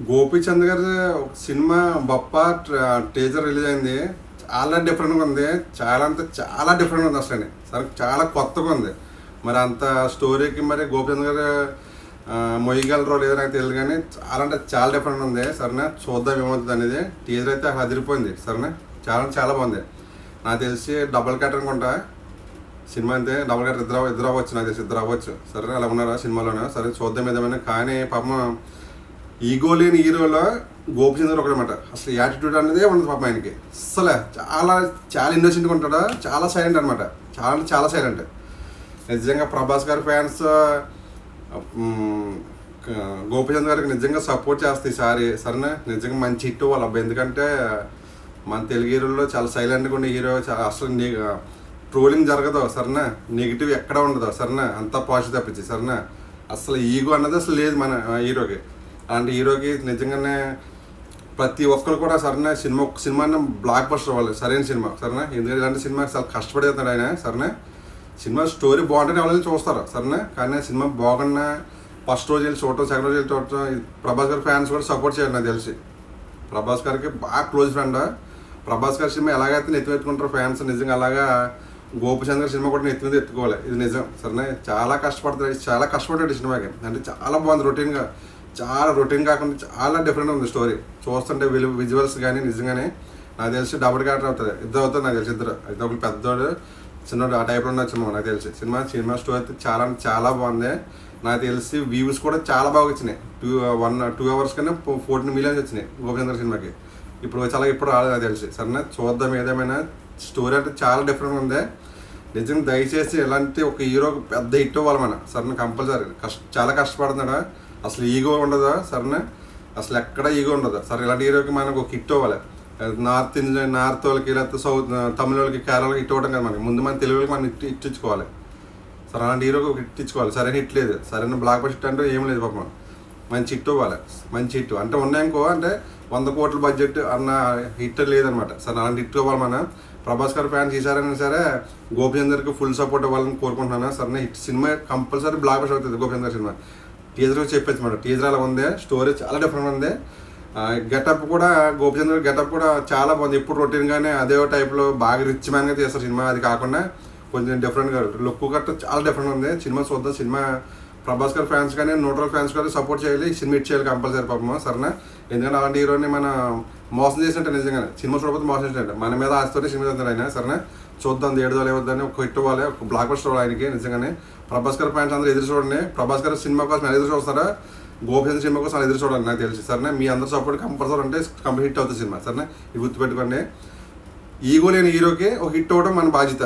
గోపీచంద్ గారి ఒక cinema బొప్ప teaser release అయింది. చాలా డిఫరెంట్గా ఉంది. చాలా అంటే చాలా డిఫరెంట్గా ఉంది అసలు. సరే చాలా కొత్తగా ఉంది. మరి అంత స్టోరీకి మరి గోపీచంద్ గారు మొయ్యగలరో లేదో నాకు తెలియదు, కానీ చాలా అంటే చాలా డిఫరెంట్ ఉంది. సరేనా, చూద్దాం ఏమవుతుంది అనేది. టీజర్ అయితే అదిరిపోయింది. సరేనా, చాలా చాలా బాగుంది. నాకు తెలిసి డబుల్ కట్ అనుకుంటా సినిమా. అంతే డబుల్ కట్ ఇద్దరు అవ్వచ్చు, నాకు తెలిసి ఇద్దరు అవ్వచ్చు. సరే, అలా ఉన్నారా సినిమాలోనే. సరే చూద్దాం ఏదేమైనా. కానీ పాపం ఈగో లేని హీరోలో గోపిచంద్ గారు ఒకటనమాట. అసలు యాటిట్యూడ్ అనేది ఉండదు పాపం ఆయనకి. అసలు చాలా చాలా ఇన్నోసెంట్గా ఉంటాడు. చాలా సైలెంట్ అనమాట. చాలా అంటే చాలా సైలెంట్. నిజంగా ప్రభాస్ గారి ఫ్యాన్స్ గోపిచంద్ గారికి నిజంగా సపోర్ట్ చేస్తాయి ఈసారి. సరేనా, నిజంగా మంచి హిట్ వాళ్ళ అబ్బాయి. ఎందుకంటే మన తెలుగు హీరోల్లో చాలా సైలెంట్గా ఉండే హీరో. అసలు ట్రోలింగ్ జరగదు. సరేనా, నెగిటివ్ ఎక్కడ ఉండదు. సరేనా, అంతా పాజిటివ్ తప్పించి. సరేనా, అసలు ఈగో అన్నది అసలు లేదు మన హీరోకి. అలాంటి హీరోకి నిజంగానే ప్రతి ఒక్కరు కూడా సరేనా సినిమాని బ్లాక్ బస్టర్ అవ్వాలి. సరైన సినిమా. సరేనా, ఎందుకంటే ఇలాంటి సినిమా చాలా కష్టపడేస్తున్నాడు ఆయన. సరేనా, సినిమా స్టోరీ బాగుంటేనే ఎవరైనా చూస్తారు. సరేనా, కానీ సినిమా బాగున్నా ఫస్ట్ రోజు వెళ్ళి చూడటం, సెకండ్ రోజు వెళ్ళి చూడటం. ప్రభాస్ గారి ఫ్యాన్స్ కూడా సపోర్ట్ చేయాలి. నాకు తెలిసి ప్రభాస్ గారికి బాగా క్లోజ్ ఫ్రెండ్. ప్రభాస్ గారి సినిమా ఎలాగైతే నెత్తిపెట్టుకుంటారో ఫ్యాన్స్, నిజంగా అలాగా గోపిచంద్ గారి సినిమా కూడా నెత్తి మీద ఎత్తుకోవాలి. ఇది నిజం. సరేనా, చాలా కష్టపడ్డాడు ఈ సినిమాకి. అంటే చాలా బాగుంది. రొటీన్గా, చాలా రొటీన్ కాకుండా చాలా డిఫరెంట్ ఉంది స్టోరీ. చూస్తుంటే విజువల్స్ కానీ నిజంగానే నాకు తెలిసి డబుల్ క్యారెక్టర్ అవుతుంది. ఇద్దరు అవుతుంది నాకు తెలిసి. ఇద్దరు అయితే ఒకరు పెద్దోడు, చిన్నోడు, ఆ టైప్లో ఉన్న సినిమా నాకు తెలిసి. సినిమా స్టోరీ అయితే చాలా చాలా బాగుంది. నాకు తెలిసి వ్యూస్ కూడా చాలా బాగా వచ్చినాయి. 2 hours కన్నా 14 million వచ్చినాయి గోపిచంద్ గారి సినిమాకి. ఇప్పుడు రాలేదు నాకు తెలిసి. సరేనా, చూద్దాం ఏదేమైనా. స్టోరీ అంటే చాలా డిఫరెంట్గా ఉంది. నిజంగా దయచేసి ఇలాంటి ఒక హీరోకి పెద్ద హిట్ అవ్వాలి మన. సరేనా, కంపల్సరీ చాలా కష్టపడుతున్నాడా. అసలు ఈగో ఉండదా. సరేనా, అసలు ఎక్కడ ఈగో ఉండదు. సరే, ఇలాంటి హీరోకి మనకు ఒక హిట్ అవ్వాలి. నార్త్ వాళ్ళకి, లేకపోతే సౌత్ తమిళ వాళ్ళకి, కేరళకి హిట్ అవ్వడం కదా మనకి. ముందు మన తెలుగుకి మనం ఇచ్చుకోవాలి. సరే, అలాంటి హీరోకి ఒక హిట్ ఇచ్చుకోవాలి. సరైన హిట్ లేదు. సరైన బ్లాక్ బస్టర్ అంటే ఏం లేదు పాపం. మంచి హిట్ అవ్వాలి. మంచి హిట్ అంటే ఉన్నాయనుకో, అంటే 100 కోట్ల బడ్జెట్ అన్న హిట్ లేదనమాట. సరే, అలాంటి హిట్ అవ్వాలి మన. ప్రభాస్ గారి ఫ్యాన్స్ ఈసారైనా సరే గోపిచంద్ గారికి ఫుల్ సపోర్ట్ ఇవ్వాలని కోరుకుంటున్నాను. సరే, hit cinema compulsory block buster అవుతుంది గోపిచంద్ గారి సినిమా. టీజర్ చెప్పేసి మాట. టీజర్ అలా ఉంది. స్టోరీ చాలా డిఫరెంట్ ఉంది. గెటప్ కూడా గోపిచంద్ గారి గెటప్ కూడా చాలా బాగుంది. ఎప్పుడు రొటీన్గానే అదే టైప్లో బాగా రిచ్ మ్యాన్గా చేస్తారు సినిమా. అది కాకుండా కొంచెం డిఫరెంట్గా లుక్ గట్ట చాలా డిఫరెంట్ ఉంది. సినిమా చూద్దాం. సినిమా ప్రభాస్ గారి ఫ్యాన్స్ కానీ న్యూట్రల్ ఫ్యాన్స్ కానీ సపోర్ట్ చేయాలి. సినిమా హిట్ చేయాలి కంపల్సరీ పాపం. సరేనా, ఎందుకంటే అలాంటి హీరోని మన మోసం చేసినట్టే. నిజంగానే సినిమా చూడకపోతే మోసం చేసినట్టే. మన మీద ఆశతోనే సినిమా చేస్తారు ఆయన. సరేనా, చూద్దాం. 7 లేవద్దని ఒక హిట్ అవ్వాలి. ఒక బ్లాక్ బస్టర్ అవ్వాలి ఆయనకి. నిజంగానే ప్రభాస్ గారి ఫ్యాన్స్ అందరూ ఎదురు చూడండి. ప్రభాస్ గారి సినిమా కోసం ఎదురు చూస్తారా, గోపిచంద్ సినిమా కోసం ఎదురు చూడాలి నాకు తెలిసి. సరేనా, మీ అందరూ సపోర్ట్ కంపల్సరీ అంటే కంప్లీట్ హిట్ అవుతుంది సినిమా. సరేనా, ఇది గుర్తుపెట్టుకోండి. ఈగో లేని హీరోకి ఒక హిట్ అవ్వడం మన బాధ్యత.